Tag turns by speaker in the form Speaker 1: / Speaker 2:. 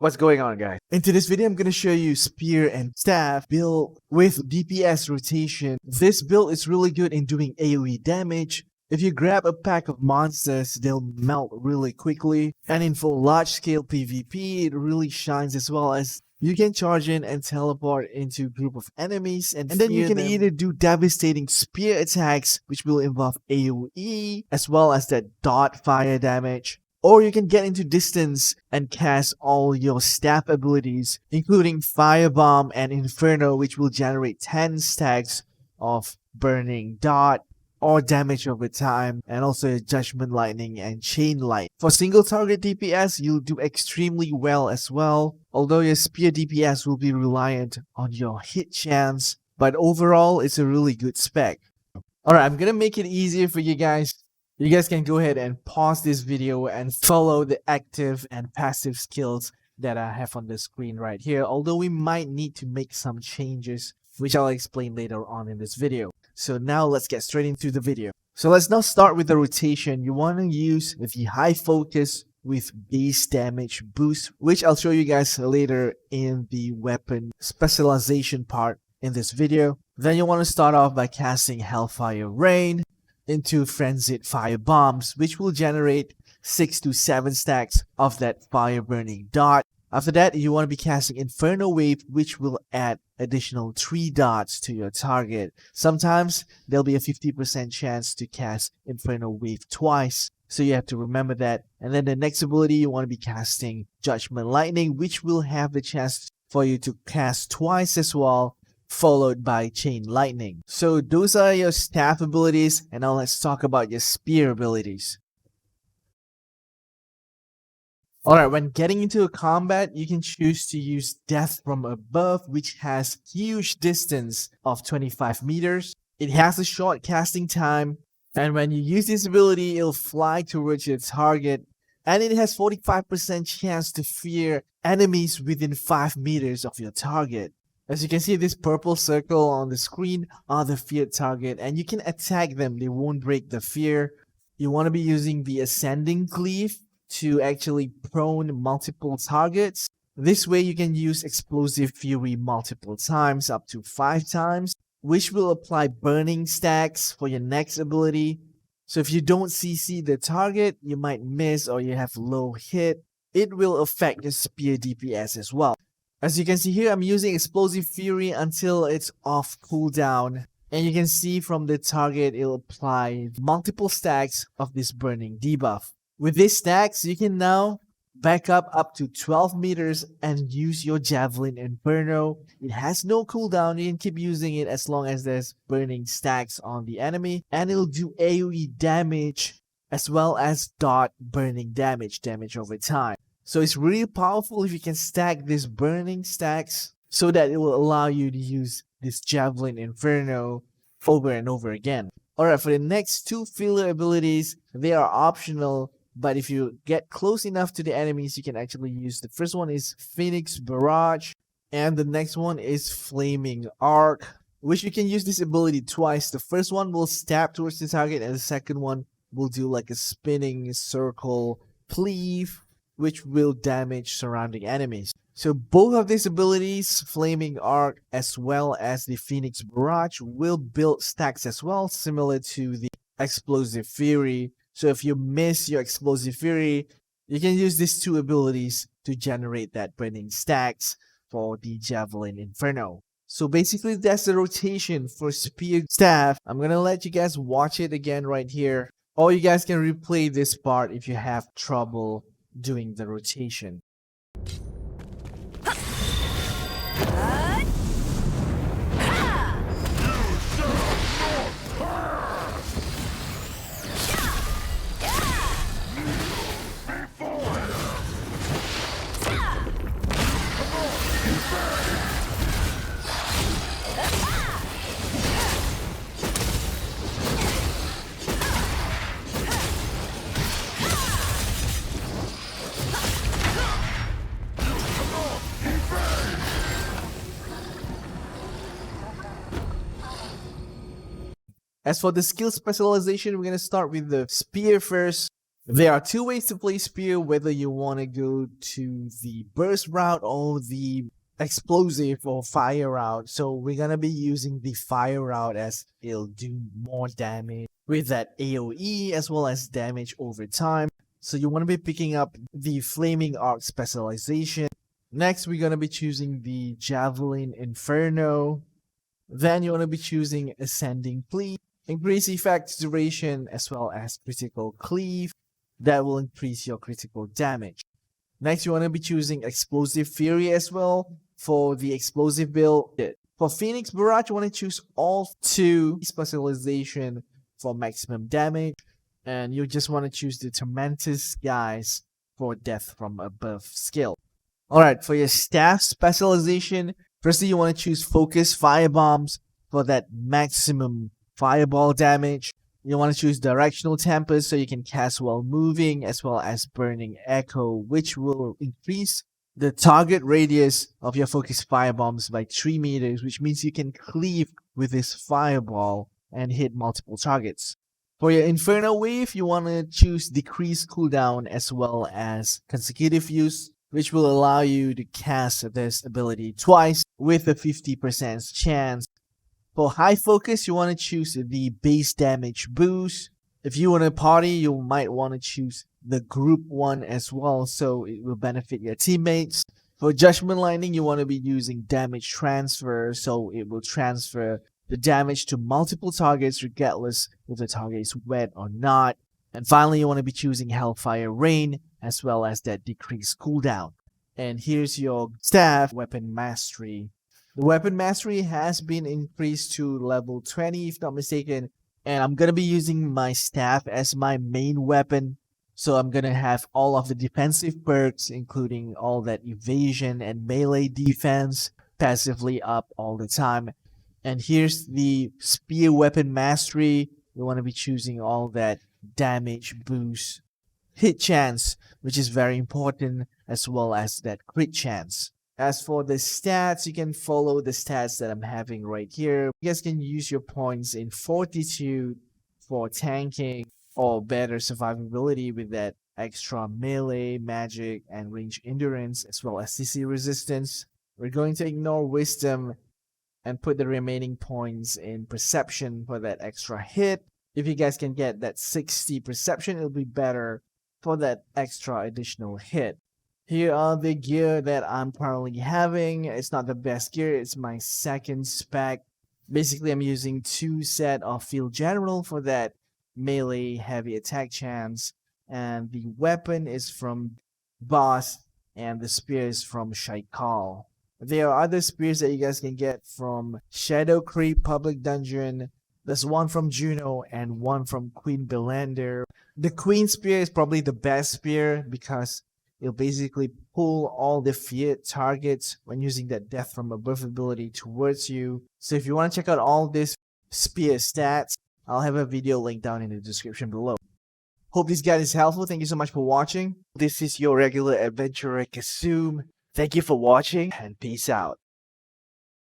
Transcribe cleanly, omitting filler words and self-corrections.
Speaker 1: What's going on, guys? In today's video, I'm going to show you Spear and Staff build with DPS Rotation. This build is really good in doing AoE damage. If you grab a pack of monsters, they'll melt really quickly. And in full large-scale PvP, it really shines, as well as you can charge in and teleport into a group of enemies, and then you can either do devastating spear attacks, which will involve AoE, as well as that dot fire damage. Or you can get into distance and cast all your staff abilities, including Firebomb and Inferno, which will generate 10 stacks of Burning Dot or damage over time, and also Judgment Lightning and Chain Light. For single target DPS, you'll do extremely well as well, although your Spear DPS will be reliant on your hit chance, but overall it's a really good spec. Alright, I'm gonna make it easier for you guys. You guys can go ahead and pause this video and follow the active and passive skills that I have on the screen right here, although we might need to make some changes, which I'll explain later on in this video. So now let's get straight into the video. So let's now start with the rotation. You want to use the high focus with base damage boost, which I'll show you guys later in the weapon specialization part in this video. Then you want to start off by casting Hellfire Rain into Frenzied Fire Bombs, which will generate 6 to 7 stacks of that fire burning dot. After that, you want to be casting Inferno Wave, which will add additional 3 dots to your target. Sometimes there'll be a 50% chance to cast Inferno Wave twice, so you have to remember that. And then the next ability, you want to be casting Judgment Lightning, which will have the chance for you to cast twice as well, followed by Chain Lightning. So those are your staff abilities, and now let's talk about your spear abilities. Alright, when getting into a combat, you can choose to use Death from Above, which has huge distance of 25 meters. It has a short casting time, and when you use this ability, it'll fly towards your target, and it has 45% chance to fear enemies within 5 meters of your target. As you can see, this purple circle on the screen are the feared target, and you can attack them. They won't break the fear. You want to be using the Ascending Cleave to actually prone multiple targets. This way you can use Explosive Fury multiple times, up to 5 times, which will apply burning stacks for your next ability. So if you don't CC the target, you might miss or you have low hit. It will affect your spear DPS as well. As you can see here, I'm using Explosive Fury until it's off cooldown. And you can see from the target, it'll apply multiple stacks of this burning debuff. With these stacks, you can now back up to 12 meters and use your Javelin Inferno. It has no cooldown. You can keep using it as long as there's burning stacks on the enemy. And it'll do AoE damage as well as dot burning damage over time. So it's really powerful if you can stack these burning stacks so that it will allow you to use this Javelin Inferno over and over again. Alright, for the next 2 filler abilities, they are optional, but if you get close enough to the enemies, you can actually use. The first one is Phoenix Barrage, and the next one is Flaming Arc, which you can use this ability twice. The first one will stab towards the target, and the second one will do like a spinning circle cleave, which will damage surrounding enemies. So both of these abilities, Flaming Arc as well as the Phoenix Barrage, will build stacks as well, similar to the Explosive Fury. So if you miss your Explosive Fury, you can use these 2 abilities to generate that burning stacks for the Javelin Inferno. So basically that's the rotation for Spear Staff. I'm gonna let you guys watch it again right here. Or you guys can replay this part if you have trouble doing the rotation. As for the skill specialization, we're going to start with the spear first. There are two ways to play Spear, whether you want to go to the burst route or the explosive or fire route. So we're going to be using the fire route as it'll do more damage with that AoE as well as damage over time. So you want to be picking up the Flaming Arc Specialization. Next, we're going to be choosing the Javelin Inferno. Then you want to be choosing Ascending Cleave. Increase effect duration as well as critical cleave. That will increase your critical damage. Next, you want to be choosing Explosive Fury as well for the explosive build. For Phoenix Barrage, you want to choose all 2 specialization for maximum damage. And you just want to choose the Tormented Skies for death from above skill. Alright, for your staff specialization, firstly you want to choose Focus Firebombs for that maximum fireball damage. You want to choose Directional Tempest so you can cast while moving, as well as Burning Echo, which will increase the target radius of your Focus Firebombs by 3 meters, which means you can cleave with this fireball and hit multiple targets. For your Inferno Wave, you want to choose Decreased Cooldown as well as Consecutive Use, which will allow you to cast this ability twice with a 50% chance. For High Focus, you want to choose the base damage boost. If you want to party, you might want to choose the group one as well, so it will benefit your teammates. For Judgment Lightning, you want to be using damage transfer, so it will transfer the damage to multiple targets regardless if the target is wet or not. And finally, you want to be choosing Hellfire Rain as well as that decreased cooldown. And here's your staff weapon mastery. The weapon mastery has been increased to level 20 if not mistaken, and I'm gonna be using my staff as my main weapon. So I'm gonna have all of the defensive perks, including all that evasion and melee defense passively up all the time. And here's the spear weapon mastery. You want to be choosing all that damage boost, hit chance, which is very important, as well as that crit chance. As for the stats, you can follow the stats that I'm having right here. You guys can use your points in Fortitude for tanking or better survivability with that extra melee, magic, and range endurance, as well as CC resistance. We're going to ignore Wisdom and put the remaining points in Perception for that extra hit. If you guys can get that 60 Perception, it'll be better for that extra additional hit. Here are the gear that I'm currently having. It's not the best gear, it's my second spec. Basically, I'm using 2 sets of Field General for that melee heavy attack chance. And the weapon is from Boss, and the spear is from Shaikal. There are other spears that you guys can get from Shadow Creep Public Dungeon. There's one from Juno and one from Queen Belander. The Queen Spear is probably the best spear because it'll basically pull all the feared targets when using that death from above ability towards you. So if you want to check out all these spear stats, I'll have a video linked down in the description below. Hope this guide is helpful. Thank you so much for watching. This is your regular adventurer Kasum. Thank you for watching and peace out.